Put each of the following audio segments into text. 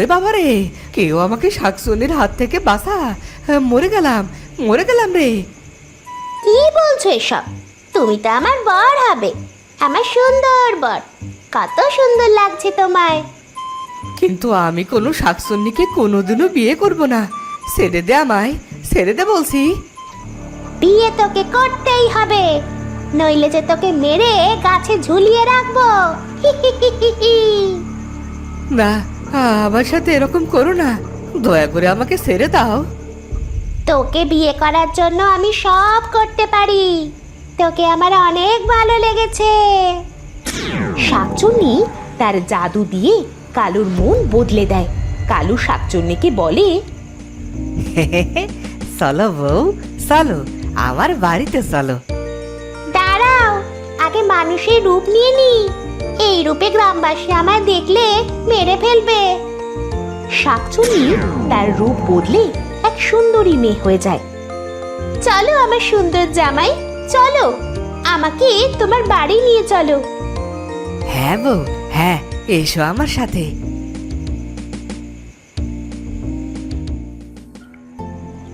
ওরে বাবা রে, কেউ আমাকে শাকচুন্নির হাত থেকে বাঁচা, মরে গেলাম রে। কি বলছো এসব? তুমি তো আমার বর হবে, আমার সুন্দর বর। কত সুন্দর লাগছে তোমায়। কিন্তু আমি কোনো শাকচুন্নিকে কোনোদিনও বিয়ে করব না। ছেড়ে দে আমায়, ছেড়ে দে বলছি। বিয়ে তোকে করতেই হবে, নইলে যে তোকে মেরে গাছে ঝুলিয়ে রাখবো। না, আমার সাথে এরকম করো না, দয়া করে আমাকে ছেড়ে দাও। তোকে বিয়ে করার জন্য আমি সব করতে পারি। তোকে আমার অনেক ভালো লেগেছে। শাকচুন্নি তার জাদু দিয়ে কালুর মন বদলে দেয়। কালু শাকচুন্নিকে বলে, চলো বউ, চলো আমার বাড়িতে চলো। দাঁড়াও, আগে মানুষের রূপ নিয়ে নি। এই রূপে গ্রামবাসী আমায় দেখলে মেরে ফেলবে। শাকচুন্নি তার রূপ বদলে এক সুন্দরী মেয়ে হয়ে যায়। চলো আমার সুন্দর জামাই, চলো আমাকে তোমার বাড়ি নিয়ে চলো। হ্যাঁ বউ, হ্যাঁ, এসো আমার সাথে।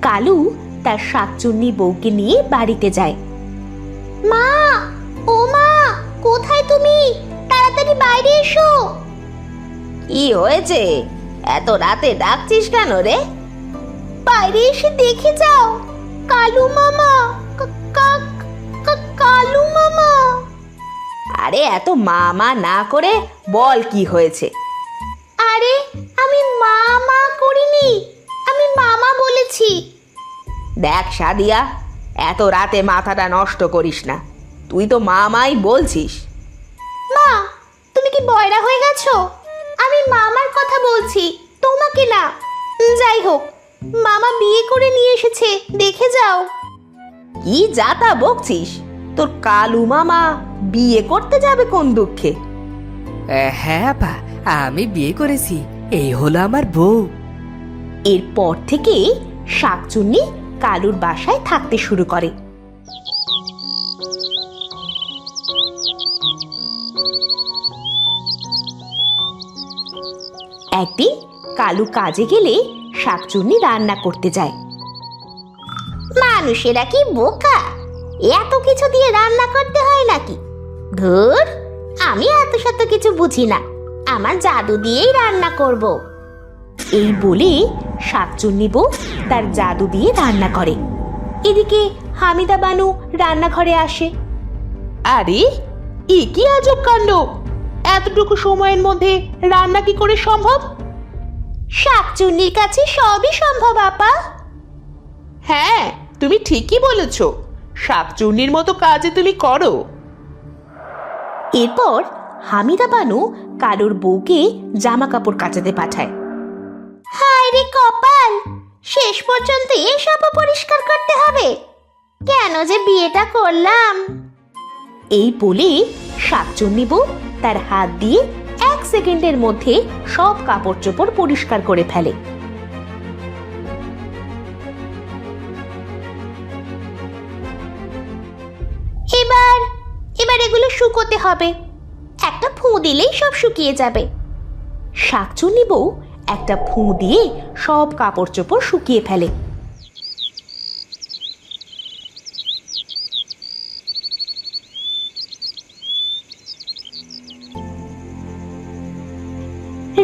কালু তার শাকচুন্নি বউকে নিয়ে বাড়িতে যায়। মা, ও মা, কোথায় তুমি? তাড়াতাড়ি বাইরে এসো। কি হয়েছে? এত রাতে ডাকছিস কেন রে? বাইরে এসে দেখে যাও, কালু মামা, কালু মামা। আরে এত মামা না করে বল কি হয়েছে? আরে আমি মামা করিনি, আমি মামা বলেছি। দেখ সাদিয়া, এত রাতে মাথাটা নষ্ট করিস না, তুই তো মামাই বলছিস। মা, তুমি কি বয়রা হয়ে গেছো? আমি মামার কথা বলছি, তোমাকে না। যাই হোক, মামা বিয়ে করে নিয়ে এসেছে, দেখে যাও। কি যাতা বকছিস? তোর কালু মামা বিয়ে করতে যাবে কোন দুঃখে? হ্যাঁ আপা, আমি বিয়ে করেছি, এই হলো আমার বউ। এরপর থেকে শাকচুন্নি কালুর বাসায় থাকতে শুরু করে। একদিন কালু কাজে গেলে শাকচুন্নি রান্না করতে যায়। মানুষেরা কি বোকা? এত কিছু দিয়ে রান্না করতে হয় নাকি? ধুর, আমি এত শত কিছু বুঝি না, আমার জাদু দিয়েই রান্না করব। এই বলে শাকচুন্নি বউ তার জাদু দিয়ে রান্না করে। এদিকে হামিদা বানু রান্নাঘরে আসে। আরে এ কি আজব কাণ্ড! এতটুকু সময়ের মধ্যে রান্না কি করে সম্ভব? শাকচুন্নির কাছে সবই সম্ভব আপা। হ্যাঁ, তুমি ঠিকই বলেছ, শাকচুন্নির মতো কাজে তুমি করো। এরপর হামিদা বানু কালুর বউকে জামা কাপড় কাচাতে পাঠায়। হায় রে কপাল, শেষ পর্যন্ত এসব পরিষ্কার করতে হবে। কেন যে বিয়েটা করলাম? এই বলে শাকচুন্নি বউ তার হাত দিয়ে 1 সেকেন্ডের মধ্যে সব কাপড় চোপড় পরিষ্কার করে ফেলে। এবার এগুলো শুকোতে হবে। একটা ফুঁ দিলেই সব শুকিয়ে যাবে। শাকচুন্নি বউ একটা ফুঁ দিয়ে সব কাপড় চোপড় শুকিয়ে ফেলে।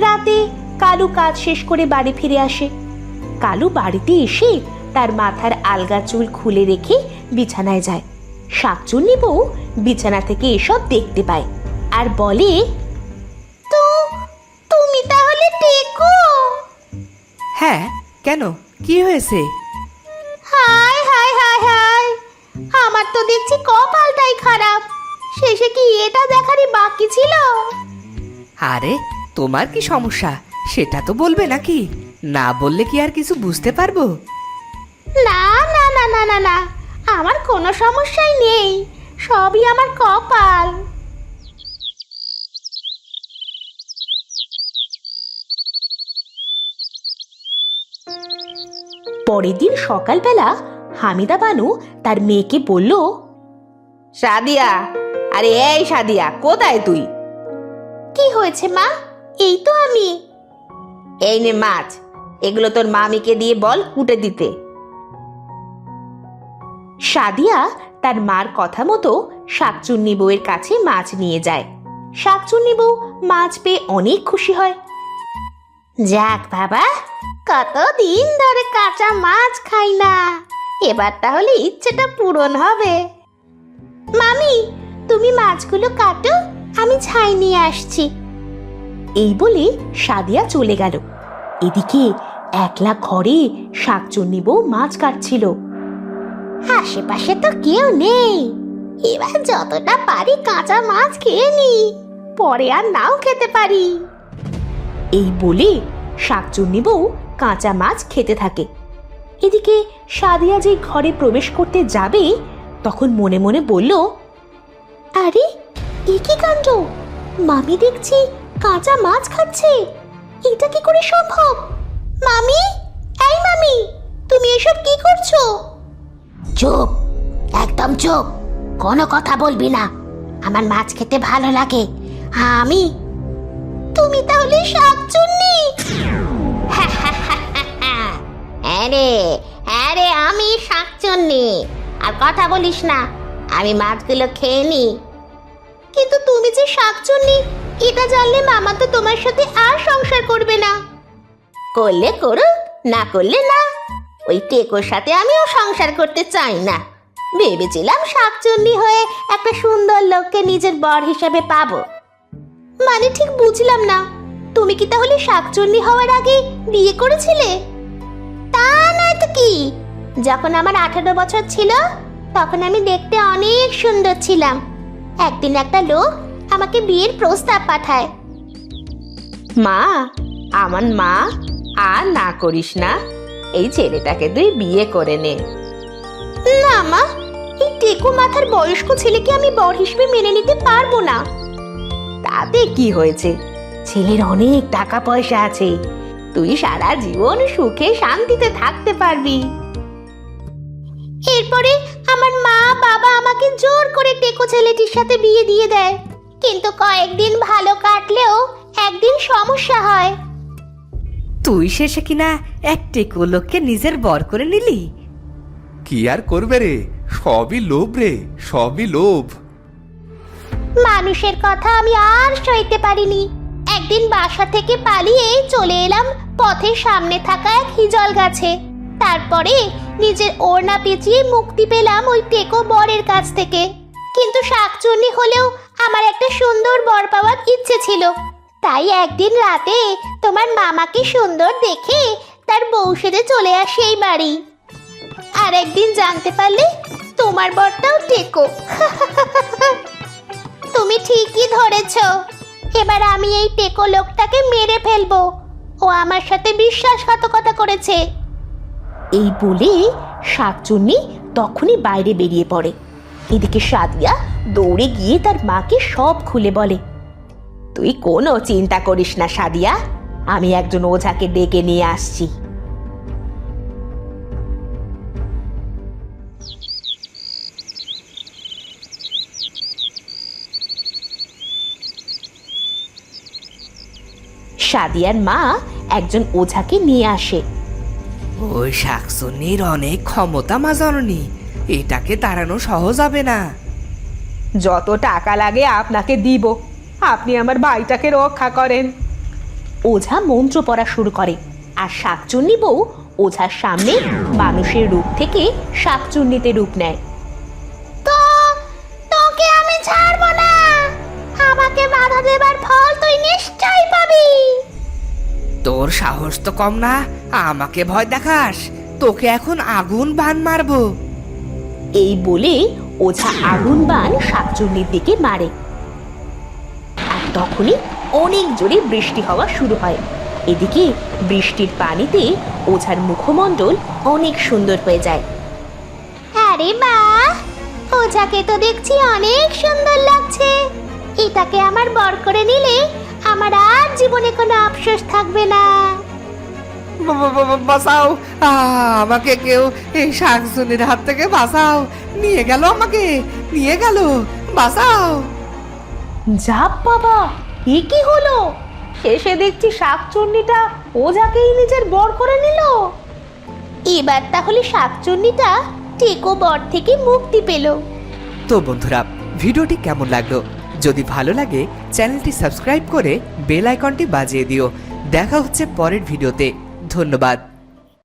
রাতে কালু কাজ শেষ করে বাড়ি ফিরে আসে। কালু বাড়িতে এসে তার মাথার আলগা চুল খুলে রেখে বিছানায় যায়। শাকচুন্নি বউ বিছানা থেকে এসব দেখতে পায় আর বলে, তো তুমি তাহলে টেকো? হ্যাঁ, কেন, কি হয়েছে? হায় হায় হায় হায়, আমার তো দেখছি কপালটাই খারাপ। শেষে কি এটা দেখারই বাকি ছিল? আরে তোমার কি সমস্যা সেটা তো বলবে নাকি? না বললে কি আর কিছু বুঝতে পারবো? না না না না না না, আমার কোনো সমস্যাই নেই, সবই আমার কপাল। পরের দিন সকালবেলা হামিদা বানু তার মেয়েকে বলল, সাদিয়া, আরে এই সাদিয়া, কোথায় তুই? কি হয়েছে মা? এই তো আমি। এই নে মাছ, এগুলো তোর মামিকে দিয়ে বল কুটে দিতে। সাদিয়া তার মার কথা মতো শাকচুন্নি বউয়ের কাছে মাছ নিয়ে যায়। শাকচুন্নি বউ মাছ পেয়ে অনেক খুশি হয়। যাক বাবা, কতদিন ধরে কাঁচা মাছ খাই না, এবার তাহলে ইচ্ছেটা পূরণ হবে। মামি, তুমি মাছগুলো কাটো, আমি ছাই নিয়ে আসছি। এই বলে সাদিয়া চলে গেল। এদিকে একলা ঘরে শাকচুন্নি বউ মাছ কাটছিল। আশেপাশে তো কেউ নেই, এবার যতটা পারি কাঁচা মাছ খেয়ে নি, পরে আর নাও খেতে পারি। এই বলে শাকচুন্নি বউ কাঁচা মাছ খেতে থাকে। এদিকে সাদিয়া যে ঘরে প্রবেশ করতে যাবে, তখন মনে মনে বলল, আরে এ কি কাণ্ড, মামি দেখছি কাঁচা মাছ খাচ্ছে, এটা কি করে সম্ভব? মামি, এই মামি, তুমি এসব কি করছো? চুপ, একদম চুপ, কোনো কথা বলবি না। আমার মাছ খেতে ভালো লাগে। আমি, তুমি তাহলে শাকচুন্নি? আরে আরে, আমি শাকচুন্নি। আর কথা বলিস না, আমি মাছগুলো খেয়ে নি। কিন্তু তুমি যে শাকচুন্নি, এটা জানলে মামা তো তোমার সাথে আর সংসার করবে না। করলে করুক, না করলে না। ওই টেকোর সাথে আমিও সংসার করতে চাই না। ভেবেছিলাম শাকচুন্নি হয়ে একটা সুন্দর লোককে নিজের বর হিসেবে পাবো। মানে ঠিক বুঝলাম না, তুমি কি তাহলে শাকচুন্নি হওয়ার আগে বিয়ে করেছিলে? তা নয় তো কি, যখন আমার 18 বছর ছিল তখন আমি দেখতে অনেক সুন্দর ছিলাম। একদিন একটা লোক আমাকে বিয়ের প্রস্তাব পাঠায়। মা, আমার মা, আর না করিস না, এই ছেলেটাকে তুই বিয়ে করে নে। না মা, এই টেকো মাথার বয়স্ক ছেলেকে আমি বর হিসেবে মেনে নিতে পারবো না। তাতে কি হয়েছে, ছেলের অনেক টাকা পয়সা আছে, তুই সারা জীবন সুখে শান্তিতে থাকতে পারবি। এরপরে আমার মা বাবা আমাকে জোর করে টেকো ছেলেটির সাথে বিয়ে দিয়ে দেয়। কিন্তু কয়েকদিন ভালো কাটলেও একদিন সমস্যা হয়। তুই শেষে কিনা এক টেকো লোককে নিজের বর করে নিলি? কি আর করবে রে, সবই লোভ রে, সবই লোভ। মানুষের কথা আমি আর সইতে পারিনি। একদিন বাসা থেকে পালিয়ে চলে এলাম পথের সামনে থাকা এক হিজল গাছে। তারপরে নিজের ওড়না পেঁচিয়ে মুক্তি পেলাম ওই টেকো বরের কাছ থেকে। কিন্তু শাকচুন্নি হলেও আমার একটা সুন্দর বর পাওয়ার ইচ্ছে ছিল। তাই একদিন রাতে তোমার মামাকে সুন্দর দেখে তার বউ সেজে চলে আসে এই বাড়ি। আর একদিন জানতে পারলে তোমার বরটাও টেকো। তুমি ঠিকই ধরেছ, এবার আমি এই টেকো লোকটাকে মেরে ফেলবো। ও আমার সাথে বিশ্বাসঘাতকতা করেছে। এই বলে শাকচুন্নি তখনই বাইরে বেরিয়ে পড়ে। এদিকে সাদিয়া দৌড়ে গিয়ে তার মাকে সব খুলে বলে। তুই কোনো চিন্তা করিস না সাদিয়া, আমি একজন ওঝাকে ডেকে নিয়ে আসছি। সাদিয়ার মা একজন ওঝাকে নিয়ে আসে। ওই শাকচুন্নির অনেক ক্ষমতা মা জননী, এটাকে তাড়ানো সহজ হবে না। যত টাকা লাগে আপনাকে দিব, আপনি আমার ভাইটাকে রক্ষা করেন। ওঝা মন্ত্র পড়া শুরু করে, আর শাকচুন্নি বউ ওঝার সামনে মানুষের রূপ থেকে শাকচুন্নিতে রূপ নেয়। তো তোকে আমি ছাড়বো না, আমাকে বাধা দেবার ফল তুই নিশ্চয়ই পাবি। তোর সাহস তো কম না, আমাকে ভয় দেখাস, তোকে এখন আগুন বান মারবো। এই বলে ওঝা আগুন বান শাকচুন্নির দিকে মারে। আর তখনই অনেক জোরে বৃষ্টি হওয়া শুরু হয়। এদিকে বৃষ্টির পানিতে ওঝার মুখমণ্ডল অনেক সুন্দর হয়ে যায়। আরে বাহ, ওঝাকে তো দেখছি অনেক সুন্দর লাগছে। এটাকে আমার বর করে নিলে আমার আর জীবনে কোনো আফসোস থাকবে না। বাঁচাও, আমাকে কেউ এই শাকচুন্নির হাত থেকে বাঁচাও, নিয়ে গেল আমাকে, নিয়ে গেল, বাঁচাও। যা বাবা, এ কি হলো? শেষে দেখছি শাকচুন্নিটা ও যাকেই নিজের বর করে নিল। এবার তাহলে শাকচুন্নিটা টেকো বর থেকে মুক্তি পেল। তো বন্ধুরা, ভিডিওটি কেমন লাগলো? যদি ভালো লাগে চ্যানেলটি সাবস্ক্রাইব করে বেল আইকনটি বাজিয়ে দিও। দেখা হচ্ছে পরের ভিডিওতে। ধন্যবাদ।